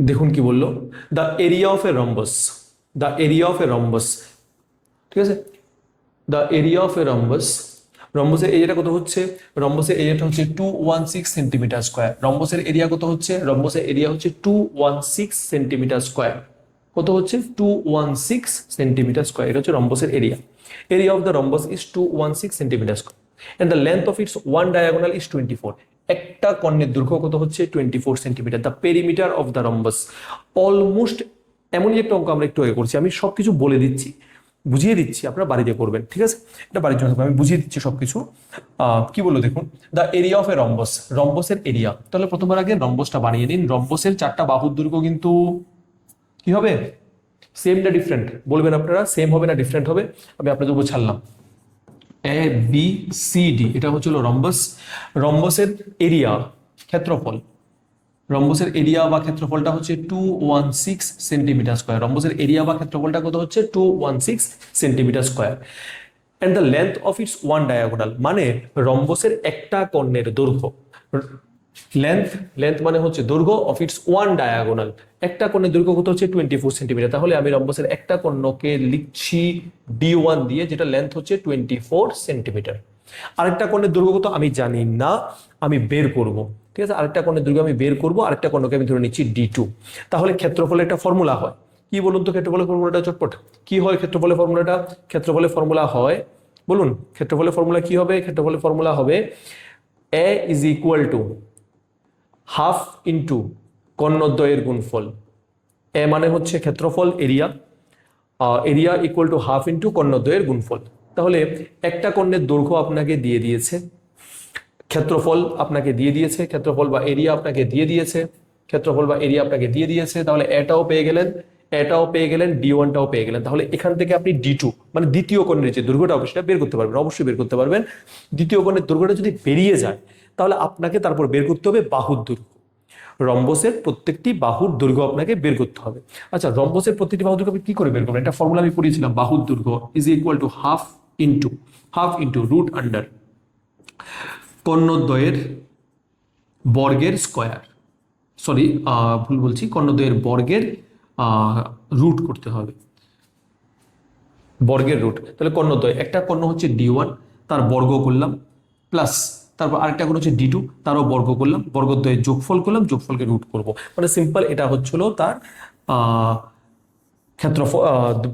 দেখুন কি বললো, the area of a rhombus, the area of a rhombus, ঠিক আছে, the area of a rhombus, রম্বসের এরিয়াটা কত হচ্ছে, রম্বসের এরিয়াটা হচ্ছে 216 সেন্টিমিটার স্কোয়ার। রম্বসের এরিয়া কত হচ্ছে, রম্বসের এরিয়া হচ্ছে 216 সেন্টিমিটার স্কোয়ার। কত হচ্ছে 216 সেন্টিমিটার স্কোয়ার, এটা হচ্ছে রম্বসের area. Area of the rhombus is 216 centimetre square and the length of its one diagonal is 24। একটা কর্ণের দৈর্ঘ্য কত হচ্ছে 24 centimetre. The perimeter of the rhombus almost, এমনই একটা অঙ্ক আমরা একটু আগে করছি, আমি সবকিছু বলে দিচ্ছি, বুঝিয়ে দিচ্ছি, আপনারা বাড়িতে করবেন, ঠিক আছে, এটা বাড়ির জন্য আমি বুঝিয়ে দিচ্ছি সবকিছু। কি বললো দেখুন, the area of a rhombus, রম্বসের এরিয়া। তাহলে প্রথমবার আগে রম্বসটা বানিয়ে নিন। রম্বসের চারটা বাহুর দৈর্ঘ্য কিন্তু কি হবে, সেম না ডিফারেন্ট বলবেন আপনারা, সেম হবে না ডিফারেন্ট হবে, আমি আপনাদের উপর ছাড়লাম। এ বি সি ডি, এটা হচ্ছিল রম্বস। রম্বসের এরিয়া, ক্ষেত্রফল, রম্বসের এরিয়া বা ক্ষেত্রফলটা হচ্ছে 216 সেন্টিমিটার স্কোয়ার। রম্বসের এরিয়া বা ক্ষেত্রফলটা কত হচ্ছে 216 centimetre square and the length of its one diagonal, মানে রম্বসের একটা কর্ণের দৈর্ঘ্য, লেন্থ, লেন্থ মানে হচ্ছে দৈর্ঘ্য, অফ ইটস ওয়ান ডায়াগোনাল, একটা কোণের দৈর্ঘ্য কত হচ্ছে 24 সেন্টিমিটার। তাহলে আমি রম্বসের একটা কর্ণকে লিখছি D1 দিয়ে, যেটা লেন্থ হচ্ছে 24 সেন্টিমিটার। আরেকটা কোণের দৈর্ঘ্য কত আমি জানি না, আমি বের করব, ঠিক আছে, আরেকটা কোণের দৈর্ঘ্য আমি বের করব, আরেকটা কোণকে আমি ধরে নিচ্ছি D2। তাহলে ক্ষেত্রফলের একটা ফর্মুলা হয়, কি বলুন তো ক্ষেত্রফলের ফর্মুলাটা চটপট কি হয়, ক্ষেত্রফলের ফর্মুলাটা, ক্ষেত্রফলের ফর্মুলা হয়, বলুন ক্ষেত্রফলের ফর্মুলা কি হবে, ক্ষেত্রফলের ফর্মুলা হবে A is equal to half into কর্ণদ্বয়ের গুণফল। এ মানে হচ্ছে ক্ষেত্রফল area, area equal to half into কর্ণদ্বয়ের গুণফল। তাহলে একটা কর্ণের দৈর্ঘ্য আপনাকে দিয়ে দিয়েছে, ক্ষেত্রফল আপনাকে দিয়ে দিয়েছে, ক্ষেত্রফল বা এরিয়া আপনাকে দিয়ে দিয়েছে, ক্ষেত্রফল বা এরিয়া আপনাকে দিয়ে দিয়েছে, তাহলে এটাও পেয়ে গেলেন, এটাও পেয়ে গেলেন, D1টাও পেয়ে গেলেন। তাহলে এখান থেকে আপনি D2 মানে দ্বিতীয় কোণের যে দৈর্ঘ্যটা হবে সেটা বের করতে পারবেন, অবশ্যই বের করতে পারবেন। দ্বিতীয় কোণের দৈর্ঘ্যটা যদি বেরিয়ে যায় তাহলে আপনাকে তারপর বের করতে হবে বাহুর দৈর্ঘ্য। রম্বসের প্রত্যেকটি বাহুর দৈর্ঘ্য আপনাকে বের করতে হবে। আচ্ছা, রম্বসের প্রত্যেকটি বাহুর দৈর্ঘ্য আপনি কি করে বের করবেন, একটা ফর্মুলা আমি পড়িয়েছিলাম, বাহুর দৈর্ঘ্য is equal to half into root under কর্ণদ্বয়ের বর্গের স্কয়ার, সরি ভুল বলছি, কর্ণদ্বয়ের বর্গের রুট করতে হবে, বর্গের রুট। তাহলে কর্ণদ্বয়, একটা কর্ণ হচ্ছে D1 তার বর্গ করলাম, প্লাস তারপর আরেকটা কোণ হচ্ছে D2 তারও বর্গ করলাম, বর্গদ্বয়ের যোগফল করলাম, যোগফলকে রুট করব, মানে সিম্পল এটা হচ্ছিল তার ক্ষেত্রফল,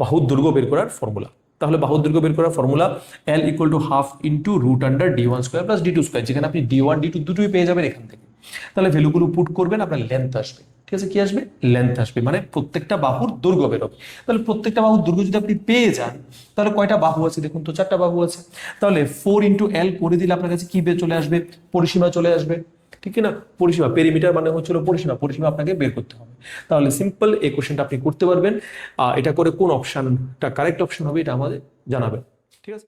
বাহুর দৈর্ঘ্য বের করার ফর্মুলা। তাহলে বাহুর দৈর্ঘ্য বের করার formula L equal to half into root under D1 square plus D2 square, যেখানে আপনি D1 D2 দুটোই পেয়ে যাবেন এখান থেকে। তাহলে ভ্যালুগুলো পুট করবেন, আপনার লেন্থ আসবে, ঠিক আছে, কি আসবে, লেন্থ আসবে, মানে প্রত্যেকটা বাহুর দৈর্ঘ্য বেরোবে। তাহলে প্রত্যেকটা বাহুর দৈর্ঘ্য যদি আপনি পেয়ে যান, তাহলে কয়টা বাহু আছে দেখুন তো, চারটা বাহু আছে। তাহলে 4 ইন্টু L করে দিলে আপনার কাছে কি চলে আসবে, পরিসীমা চলে আসবে, ঠিক না, পরিসীমা, পেরিমিটার মানে হচ্ছিল পরিসীমা, পরিসীমা আপনাকে বের করতে হবে। তাহলে সিম্পল এই কোশ্চেনটা আপনি করতে পারবেন। এটা করে কোন অপশনটা কারেক্ট অপশন হবে এটা আমাদের জানাবেন, ঠিক আছে।